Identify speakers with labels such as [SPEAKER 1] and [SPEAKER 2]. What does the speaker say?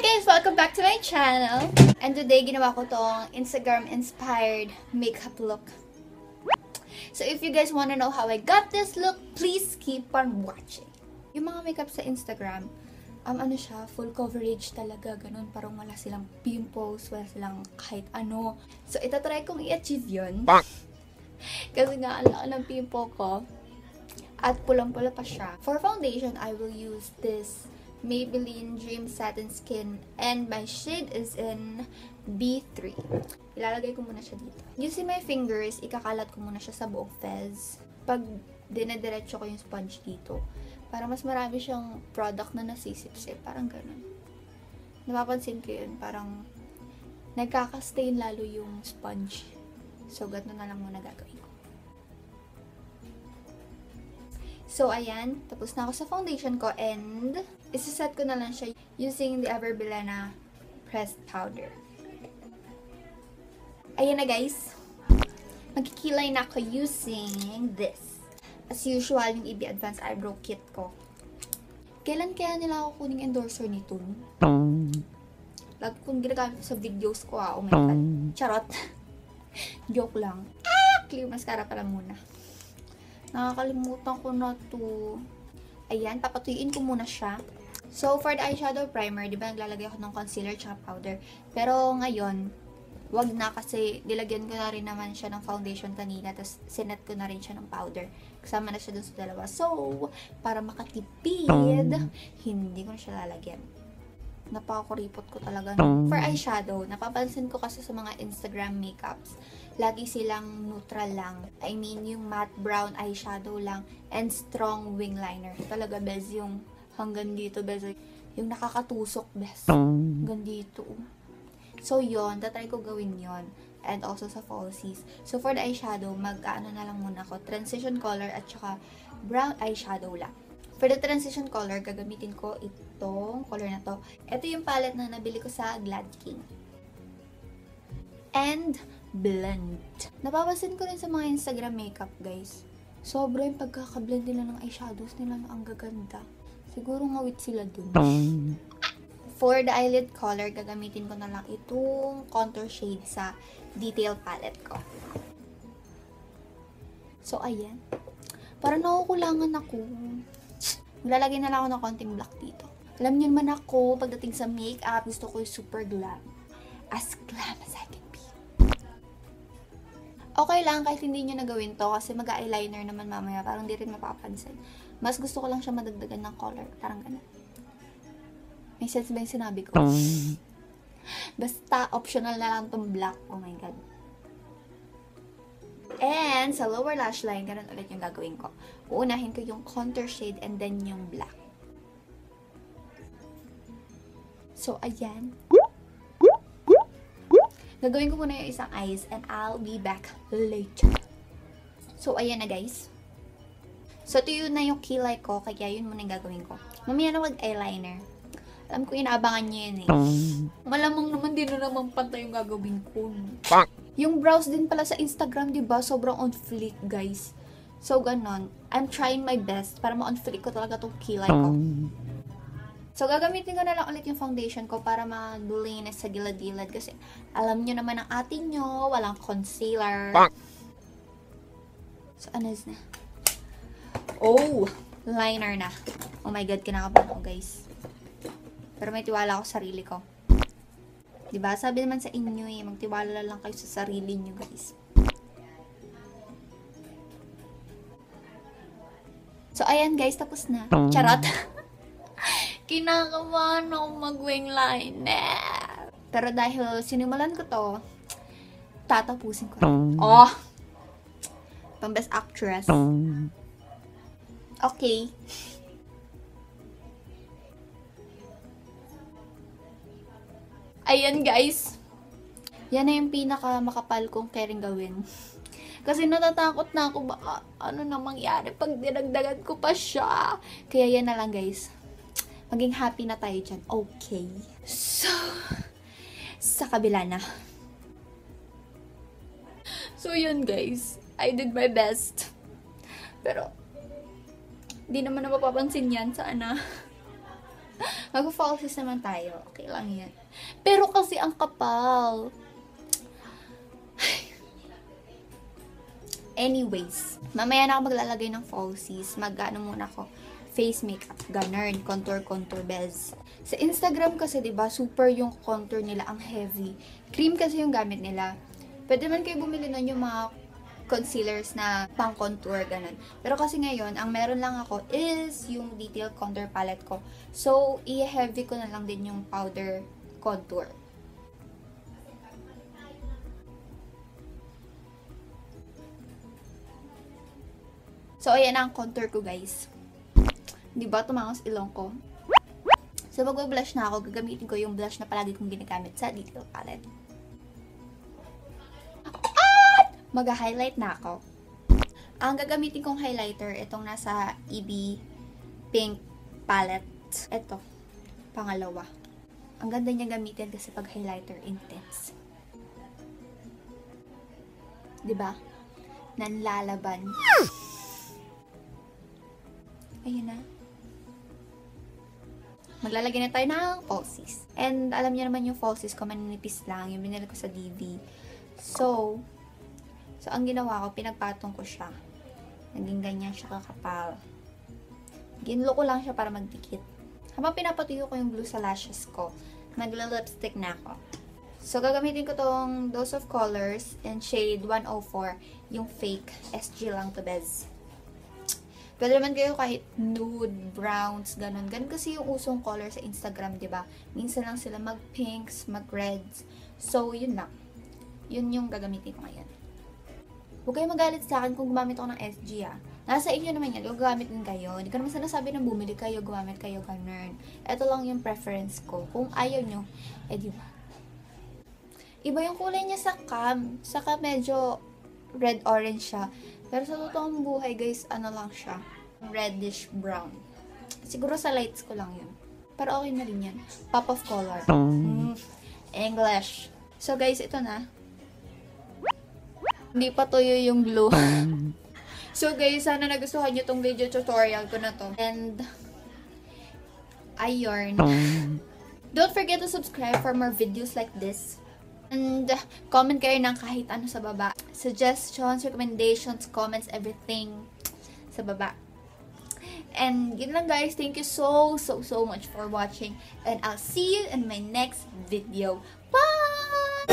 [SPEAKER 1] guys! Welcome back to my channel. And today, ginawa ko tong Instagram-inspired makeup look. So if you guys wanna know how I got this look, please keep on watching. Yung mga makeup sa Instagram, ano siya, full coverage talaga, ganun. Parang wala silang pimples, wala silang kahit ano. So itatry kong i-achieve yun. Kasi nga, ang laki ng pimple ko. At pulang-pula pa siya. For foundation, I will use this Maybelline Dream Satin Skin. And my shade is in B3. Ilalagay ko muna siya dito. Using my fingers, ikakalat ko muna siya sa buong fez. Pag dinediretso ko yung sponge dito, para mas marami siyang product na nasisip-sip. Parang ganun. Napapansin ko yun. Parang nagkaka-stain lalo yung sponge. So, ganun na lang muna gagawin ko. So, ayan. Tapos na ako sa foundation ko. And, isa-set ko na lang siya using the Everbilena pressed powder. Ayan na, guys. Magkikilay na ako using this. As usual, yung EB Advanced Eyebrow Kit ko. Kailan kaya nila ako kuning endorser nito? Lagi kong ginagamit sa videos ko, oh my god. Charot. Joke lang. Clear mascara pala muna. Nakakalimutan ko na to. Ayan, papatuyuin ko muna siya. So, for the eyeshadow primer, di ba naglalagay ako ng concealer tsaka powder. Pero ngayon, wag na kasi nilagyan ko na rin naman siya ng foundation kanina. Tapos, sinet ko na rin siya ng powder. Kasama na siya dun sa dalawa. So, para makatipid, hindi ko na siya lalagyan. Napakuripot ko talaga. For eyeshadow, napapansin ko kasi sa mga Instagram makeups, lagi silang neutral lang. I mean, yung matte brown eyeshadow lang and strong wing liner. Talaga, bez, yung hanggang dito, bez. Yung nakakatusok, bez. Hanggang dito. So, yun. Tatry ko gawin yon. And also sa falsies. So, for the eyeshadow, mag-ano na lang muna ako. Transition color at saka brown eyeshadow lang. For the transition color, gagamitin ko itong color na to. Ito yung palette na nabili ko sa Glad King. And blend. Napapansin ko rin sa mga Instagram makeup, guys. Sobra yung pagkakablend nila ng eyeshadows nila na ang gaganda. Siguro ngawit sila dun. For the eyelid color, gagamitin ko na lang itong contour shade sa detail palette ko. So, ayan. Parang nakukulangan ako. Maglalagay na lang ako ng konting black dito. Alam niyo naman ako, pagdating sa makeup, gusto ko yung super glam. As glam as I can be. Okay lang kahit hindi nyo nagawin to kasi mag-eyeliner naman mamaya. Parang di rin mapapansin. Mas gusto ko lang siya madagdagan ng color. Parang ganun. May sense ba yung sinabi ko? Basta optional na lang tong black. Oh my god. And sa lower lash line, ganun ulit yung gagawin ko. Uunahin ko yung contour shade and then yung black. So, ayan. Gagawin ko muna yung isang eyes and I'll be back later. So, ayan na guys. So, ito yun na yung kilay ko, kaya yun muna yung gagawin ko. Mamaya na mag-eyeliner. Alam ko inaabangan niyo yun eh. Malamang naman din na naman pantay yung gagawin ko. Yung brows din pala sa Instagram, diba? Sobrang on fleek, guys. So, ganon. I'm trying my best para ma-on fleek ko talaga itong kilay ko. So, gagamitin ko na lang ulit yung foundation ko para maglinis sa gilad-gilad. Kasi, alam nyo naman ang ating nyo, walang concealer. So, ano na? Oh! Liner na. Oh my god, kinakabahan ko, guys. Pero may tiwala ako sa sarili ko. Diba? Sabi naman sa inyo eh, magtiwala lang kayo sa sarili nyo, guys. So, ayan guys, tapos na. Charot! Kinakabahan ako mag-wing liner. Pero dahil sinimulan ko to, tatapusin ko. Oh! Pang best actress. Okay. Ayan guys. Yan na yung pinaka makapal kong caring gawin. Kasi natatakot na ako baka ano na mangyari pag dinagdagan ko pa siya. Kaya yan na lang guys. Maging happy na tayo dyan. Okay. So, sa kabila na. So yun guys. I did my best. Pero, di naman na mapapansin yan. Sana. Mag-falsies naman tayo. Okay lang yan. Pero kasi ang kapal. Anyways, mamaya na ako maglalagay ng falsies. Mag-ano muna ako. Face makeup. Ganun. Contour bez. Sa Instagram kasi, diba, super yung contour nila. Ang heavy. Cream kasi yung gamit nila. Pwede man kayo bumili nun yung mga concealers na pang contour, ganun. Pero kasi ngayon, ang meron lang ako is yung detail contour palette ko. So, i-heavy ko na lang din yung powder contour. So, ayan ang contour ko, guys. Diba, tumangos ilong ko. So, mag-blush na ako. Gagamitin ko yung blush na palagi kong ginagamit sa detail palette. Mag-highlight na ako. Ang gagamitin kong highlighter, itong nasa EB Pink Palette. Ito, pangalawa. Ang ganda niya gamitin kasi pag highlighter, intense. Diba? Nanlalaban. Ayun na. Maglalagay na tayo ng falsies. And alam niyo naman yung falsies ko, maninipis lang. Yung binili ko sa DV. So, ang ginawa ko, pinagpatong ko siya. Naging ganyan siya kakapal. Ginlo ko lang siya para magdikit. Habang pinapatuyo ko yung glue sa lashes ko, magla-lipstick na ako. So, gagamitin ko tong Dose of Colors in shade 104. Yung fake SG lang to bez. Pwede naman kayo kahit nude, browns, ganun. Ganun kasi yung usong color sa Instagram, diba? Minsan lang sila mag-pinks, mag-reds. So, yun lang. Yun yung gagamitin ko ngayon. Huwag kayo magalit sa akin kung gumamit ako ng SG, ah. Nasa inyo naman yan. Gagamit din kayo. Hindi ko naman sinasabi na bumili kayo, gumamit kayo, ganun. Ito lang yung preference ko. Kung ayaw nyo, diba? Iba yung kulay niya sa cam. Saka medyo red-orange siya. Pero sa totoong buhay, guys, ano lang siya. Reddish-brown. Siguro sa lights ko lang yun. Pero okay na rin yan. Pop of color. English. So, guys, ito na. Hindi pa tuyo yung glue. So guys, sana nagustuhan nyo tong video tutorial ko na to. And, ayun. Don't forget to subscribe for more videos like this. And, comment kayo ng kahit ano sa baba. Suggestions, recommendations, comments, everything sa baba. And, yun lang guys. Thank you so much for watching. And I'll see you in my next video. Bye!